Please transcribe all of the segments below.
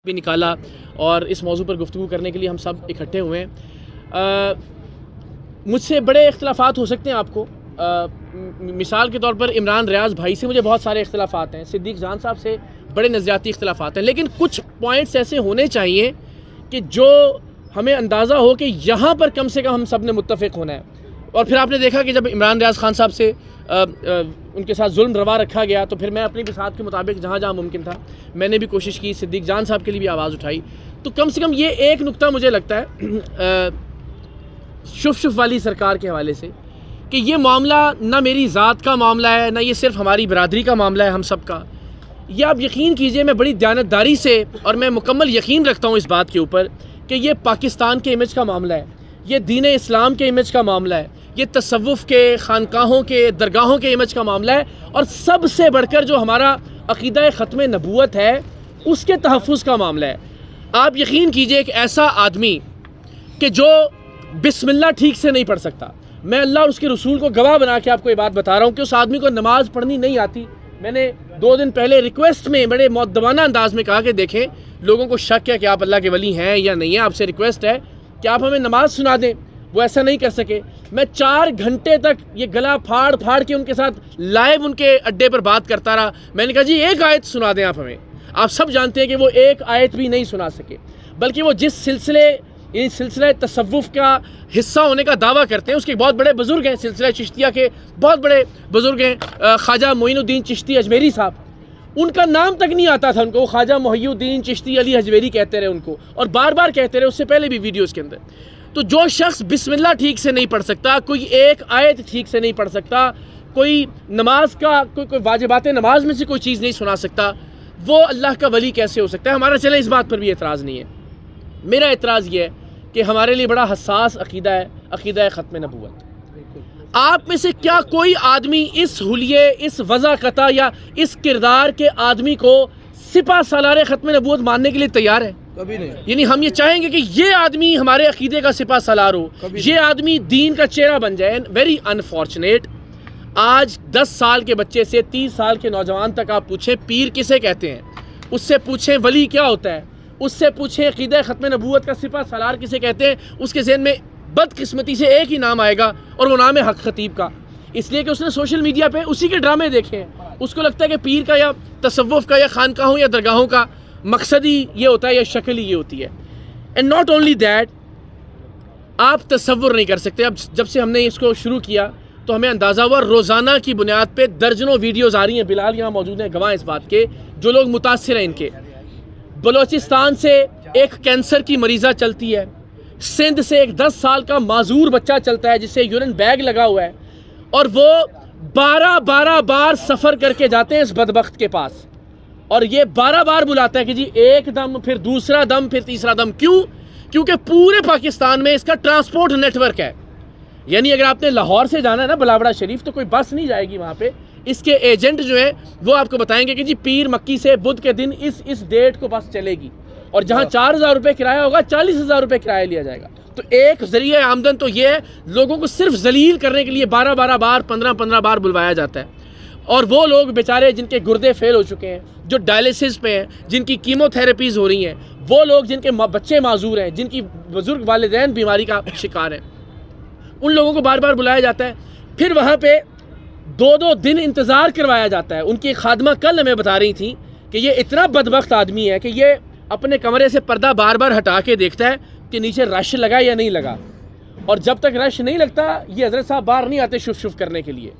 بھی نکالا اور اس موضوع پر گفتگو کرنے کے لیے ہم سب اکٹھے ہوئے ہیں۔ مجھ سے بڑے اختلافات ہو سکتے ہیں آپ کو، مثال کے طور پر عمران ریاض بھائی سے مجھے بہت سارے اختلافات ہیں، صدیق جان صاحب سے بڑے نظریاتی اختلافات ہیں، لیکن کچھ پوائنٹس ایسے ہونے چاہیے کہ جو ہمیں اندازہ ہو کہ یہاں پر کم سے کم ہم سب نے متفق ہونا ہے۔ اور پھر آپ نے دیکھا کہ جب عمران ریاض خان صاحب سے ان کے ساتھ ظلم روا رکھا گیا تو پھر میں اپنی بساط کے مطابق جہاں جہاں ممکن تھا میں نے بھی کوشش کی، صدیق جان صاحب کے لیے بھی آواز اٹھائی۔ تو کم سے کم یہ ایک نقطہ مجھے لگتا ہے شف والی سرکار کے حوالے سے کہ یہ معاملہ نہ میری ذات کا معاملہ ہے، نہ یہ صرف ہماری برادری کا معاملہ ہے ہم سب کا۔ یہ آپ یقین کیجئے، میں بڑی دیانتداری سے اور میں مکمل یقین رکھتا ہوں اس بات کے اوپر کہ یہ پاکستان کے امیج کا معاملہ ہے، یہ دین اسلام کے امیج کا معاملہ ہے، یہ تصوف کے، خانقاہوں کے، درگاہوں کے امیج کا معاملہ ہے، اور سب سے بڑھ کر جو ہمارا عقیدہ ختم نبوت ہے اس کے تحفظ کا معاملہ ہے۔ آپ یقین کیجئے ایک ایسا آدمی کہ جو بسم اللہ ٹھیک سے نہیں پڑھ سکتا، میں اللہ اور اس کے رسول کو گواہ بنا کے آپ کو یہ بات بتا رہا ہوں کہ اس آدمی کو نماز پڑھنی نہیں آتی۔ میں نے 2 دن پہلے ریکویسٹ میں بڑے مؤدبانہ انداز میں کہا کہ دیکھیں لوگوں کو شک ہے کہ آپ اللہ کے ولی ہیں یا نہیں ہیں، آپ سے ریکویسٹ ہے کہ آپ ہمیں نماز سنا دیں۔ وہ ایسا نہیں کر سکے۔ میں 4 گھنٹے تک یہ گلا پھاڑ کے ان کے ساتھ لائیو ان کے اڈے پر بات کرتا رہا۔ میں نے کہا جی ایک آیت سنا دیں آپ ہمیں۔ آپ سب جانتے ہیں کہ وہ ایک آیت بھی نہیں سنا سکے، بلکہ وہ جس سلسلہ تصوف کا حصہ ہونے کا دعویٰ کرتے ہیں اس کے بہت بڑے بزرگ ہیں، سلسلہ چشتیہ کے بہت بڑے بزرگ ہیں، خواجہ معین الدین چشتی اجمیری صاحب، ان کا نام تک نہیں آتا تھا ان کو، وہ خواجہ محی الدین چشتی علی اجمیری کہتے رہے ان کو، اور بار بار کہتے رہے اس سے پہلے بھی ویڈیوز کے اندر۔ تو جو شخص بسم اللہ ٹھیک سے نہیں پڑھ سکتا، کوئی ایک آیت ٹھیک سے نہیں پڑھ سکتا، کوئی نماز کا کوئی واجبات نماز میں سے کوئی چیز نہیں سنا سکتا، وہ اللہ کا ولی کیسے ہو سکتا ہے؟ ہمارا چلے اس بات پر بھی اعتراض نہیں ہے۔ میرا اعتراض یہ ہے کہ ہمارے لیے بڑا حساس عقیدہ ہے، عقیدہ ختم نبوت۔ آپ میں سے کیا کوئی آدمی اس حلیے، اس وضاقتہ یا اس کردار کے آدمی کو سپہ سالار ختم نبوت ماننے کے لیے تیار ہے؟ کبھی نہیں۔ یعنی ہم یہ چاہیں گے کہ یہ آدمی ہمارے عقیدے کا سپہ سالار ہو، یہ آدمی دین کا چہرہ بن جائے۔ ویری انفارچونیٹ، آج 10 سال کے بچے سے 30 سال کے نوجوان تک آپ پوچھیں پیر کسے کہتے ہیں، اس سے پوچھیں ولی کیا ہوتا ہے، اس سے پوچھیں عقیدہ ختم نبوت کا سپہ سالار کسے کہتے ہیں، اس کے ذہن میں بدقسمتی سے ایک ہی نام آئے گا اور وہ نام ہے حق خطیب کا، اس لیے کہ اس نے سوشل میڈیا پہ اسی کے ڈرامے دیکھے ہیں۔ اس کو لگتا ہے کہ پیر کا یا تصوف کا یا خانقاہوں یا درگاہوں کا مقصد ہی یہ ہوتا ہے یا شکل ہی یہ ہوتی ہے۔ اینڈ ناٹ اونلی دیٹ، آپ تصور نہیں کر سکتے، اب جب سے ہم نے اس کو شروع کیا تو ہمیں اندازہ ہوا روزانہ کی بنیاد پہ درجنوں ویڈیوز آ رہی ہیں، بلال یہاں موجود ہیں گواہ اس بات کے، جو لوگ متاثر ہیں ان کے۔ بلوچستان سے ایک کینسر کی مریضہ چلتی ہے، سندھ سے ایک 10 سال کا معذور بچہ چلتا ہے جسے یورین بیگ لگا ہوا ہے، اور وہ 12 بار سفر کر کے جاتے ہیں اس بدبخت کے پاس، اور یہ 12 بار بلاتا ہے کہ جی ایک دم، پھر دوسرا دم، پھر تیسرا دم۔ کیوں؟ کیونکہ پورے پاکستان میں اس کا ٹرانسپورٹ نیٹ ورک ہے، یعنی اگر آپ نے لاہور سے جانا ہے نا بلاوڑا شریف تو کوئی بس نہیں جائے گی وہاں پہ، اس کے ایجنٹ جو ہیں وہ آپ کو بتائیں گے کہ جی پیر مکی سے بدھ کے دن اس ڈیٹ کو بس چلے گی، اور جہاں 4000 روپے کرایہ ہوگا 40,000 روپے کرایہ لیا جائے گا۔ تو ایک ذریعہ آمدن تو یہ ہے، لوگوں کو صرف ذلیل کرنے کے لیے 12 بار 15 بار بلوایا جاتا ہے، اور وہ لوگ بیچارے جن کے گردے فیل ہو چکے ہیں، جو ڈائلیسس پہ ہیں، جن کی کیمو تھراپیز ہو رہی ہیں، وہ لوگ جن کے بچے معذور ہیں، جن کی بزرگ والدین بیماری کا شکار ہیں، ان لوگوں کو بار بار بلایا جاتا ہے۔ پھر وہاں پہ 2 دن انتظار کروایا جاتا ہے۔ ان کی خادمہ کل ہمیں بتا رہی تھی کہ یہ اتنا بدبخت آدمی ہے کہ یہ اپنے کمرے سے پردہ بار بار ہٹا کے دیکھتا ہے کہ نیچے رش لگا یا نہیں لگا، اور جب تک رش نہیں لگتا یہ حضرت صاحب باہر نہیں آتے شف کرنے کے لیے۔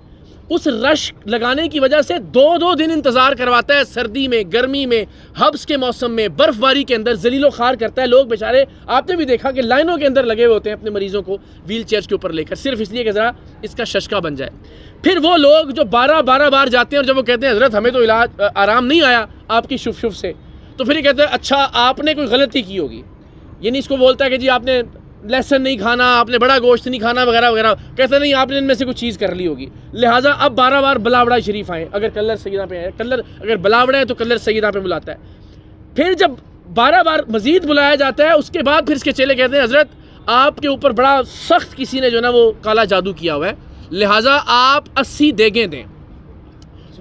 اس رش لگانے کی وجہ سے 2 دن انتظار کرواتا ہے، سردی میں، گرمی میں، حبس کے موسم میں، برف باری کے اندر ذلیل و خوار کرتا ہے۔ لوگ بیچارے آپ نے بھی دیکھا کہ لائنوں کے اندر لگے ہوئے ہوتے ہیں اپنے مریضوں کو ویل چیئرز کے اوپر لے کر، صرف اس لیے کہ ذرا اس کا ششکا بن جائے۔ پھر وہ لوگ جو 12 بار جاتے ہیں اور جب وہ کہتے ہیں حضرت ہمیں تو آرام نہیں آیا آپ کی شف سے، تو پھر یہ کہتے ہیں اچھا آپ نے کوئی غلطی کی ہوگی، یعنی اس کو بولتا ہے کہ جی آپ نے لہسن نہیں کھانا، آپ نے بڑا گوشت نہیں کھانا وغیرہ وغیرہ، کہتا نہیں آپ نے ان میں سے کوئی چیز کر لی ہوگی، لہٰذا اب 12 بار بلاوڑا شریف آئیں۔ اگر کلر سیدہ پہ ہے، کلر اگر بلاوڑا ہے تو کلر سیدہ پہ بلاتا ہے۔ پھر جب 12 بار مزید بلایا جاتا ہے اس کے بعد پھر اس کے چیلے کہتے ہیں حضرت آپ کے اوپر بڑا سخت کسی نے جو نا وہ کالا جادو کیا ہوا ہے، لہٰذا آپ 80 دیگیں دیں۔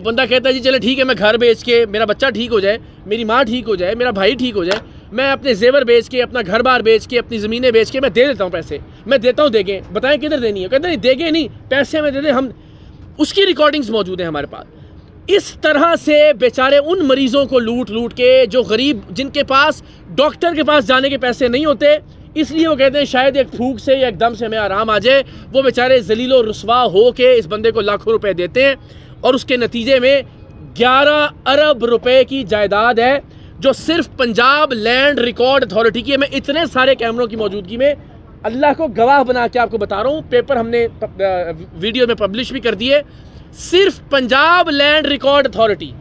بندہ کہتا ہے جی چلے ٹھیک ہے، میں گھر بیچ کے میرا بچہ ٹھیک ہو جائے، میری ماں ٹھیک ہو جائے، میرا بھائی ٹھیک ہو جائے، میں اپنے زیور بیچ کے, اپنا گھر بار بیچ کے, اپنی زمینیں بیچ کے میں دے دیتا ہوں پیسے, میں دیتا ہوں دیگیں, بتائیں کدھر دینی ہے, کہتے ہیں دیگیں نہیں, پیسے میں دے دیں ہم. اس کی ریکارڈنگز موجود ہیں ہمارے پاس. اس طرح سے بیچارے ان مریضوں کو لوٹ لوٹ کے, جو غریب, جن کے پاس ڈاکٹر کے پاس جانے کے پیسے نہیں ہوتے, اس لیے وہ کہتے ہیں شاید ایک پھونک سے یا ایک دم سے ہمیں آرام آ جائے, وہ بیچارے ذلیل و رسوا ہو کے اس بندے کو لاکھوں روپے دیتے ہیں, اور اس کے نتیجے میں 11 ارب روپے کی جائیداد ہے جو صرف پنجاب لینڈ ریکارڈ اتھارٹی کی ہے. میں اتنے سارے کیمروں کی موجودگی میں اللہ کو گواہ بنا کے آپ کو بتا رہا ہوں, پیپر ہم نے ویڈیو میں پبلش بھی کر دیے. صرف پنجاب لینڈ ریکارڈ اتھارٹی,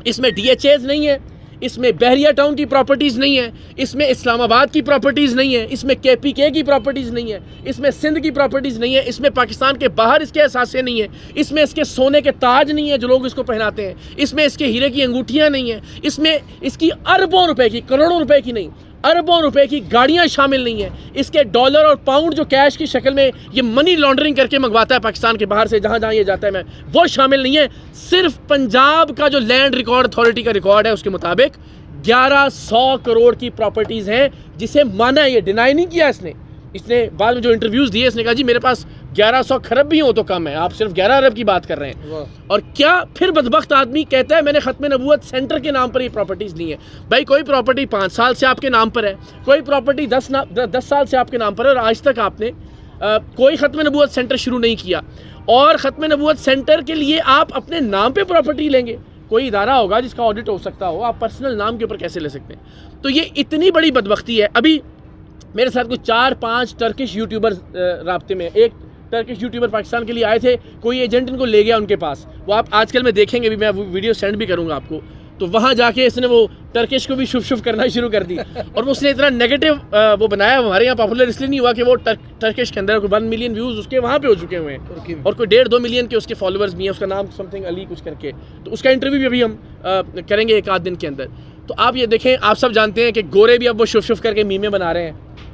اس میں ڈی ایچ ایز نہیں ہے, اس میں بحریہ ٹاؤن کی پراپرٹیز نہیں ہے, اس میں اسلام آباد کی پراپرٹیز نہیں ہے, اس میں کے پی کے کی پراپرٹیز نہیں ہے, اس میں سندھ کی پراپرٹیز نہیں ہے, اس میں پاکستان کے باہر اس کے اثاثے نہیں ہیں, اس میں اس کے سونے کے تاج نہیں ہیں جو لوگ اس کو پہناتے ہیں, اس میں اس کے ہیرے کی انگوٹھیاں نہیں ہیں, اس میں اس کی اربوں روپے کی, کروڑوں روپے کی نہیں, اربوں روپے کی گاڑیاں شامل نہیں ہیں, اس کے ڈالر اور پاؤنڈ جو کیش کی شکل میں یہ منی لانڈرنگ کر کے منگواتا ہے پاکستان کے باہر سے, جہاں جہاں یہ جاتا ہے, میں وہ شامل نہیں ہے. صرف پنجاب کا جو لینڈ ریکارڈ اتھارٹی کا ریکارڈ ہے اس کے مطابق 1100 کروڑ کی پراپرٹیز ہیں, جسے مانا ہے, یہ ڈینائی نہیں کیا اس نے بعد میں جو انٹرویوز دیے, اس نے کہا جی میرے پاس 1100 کھرب بھی ہوں تو کم ہے, آپ صرف 11 ارب کی بات کر رہے ہیں. اور کیا پھر بدبخت آدمی کہتا ہے میں نے ختم نبوت سینٹر کے نام پر یہ پراپرٹیز لی ہیں. بھائی کوئی پراپرٹی 5 سال سے آپ کے نام پر ہے, کوئی پراپرٹی 10 سال سے آپ کے نام پر ہے, اور آج تک آپ نے کوئی ختم نبوت سینٹر شروع نہیں کیا, اور ختم نبوت سینٹر کے لیے آپ اپنے نام پہ پراپرٹی لیں گے. کوئی ادارہ ہوگا جس کا آڈٹ ہو سکتا ہو, آپ پرسنل نام کے اوپر کیسے لے سکتے ہیں؟ تو یہ اتنی بڑی بدبختی ہے. ابھی میرے ساتھ کچھ 4-5 ٹرکش یوٹیوبر رابطے میں, ایک ٹرکش یوٹیوبر پاکستان کے لیے آئے تھے, کوئی ایجنٹ ان کو لے گیا ان کے پاس, وہ آپ آج کل میں دیکھیں گے بھی, میں ویڈیو سینڈ بھی کروں گا آپ کو. تو وہاں جا کے اس نے وہ ٹرکش کو بھی شف شف کرنا شروع کر دی, اور اس نے اتنا نیگیٹو وہ بنایا. ہمارے یہاں پاپولر اس لیے نہیں ہوا کہ وہ ٹرکش کے اندر 1 ملین ویوز اس کے وہاں پہ ہو چکے ہوئے ہیں, اور کوئی 1.5-2 ملین کے اس کے فالوورز بھی ہیں. اس کا نام سم تھنگ علی کچھ کر کے, تو اس کا انٹرویو بھی ابھی ہم کریں گے 1 آدھ دن کے اندر. تو آپ یہ دیکھیں, آپ سب جانتے ہیں کہ گورے بھی اب وہ شف شف کر کے میمیں بنا رہے ہیں,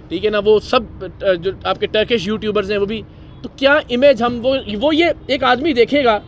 ٹھیک ہے نا, وہ سب جو آپ کے ٹرکش یوٹیوبرز ہیں وہ بھی. تو کیا امیج ہم وہ یہ ایک آدمی دیکھے گا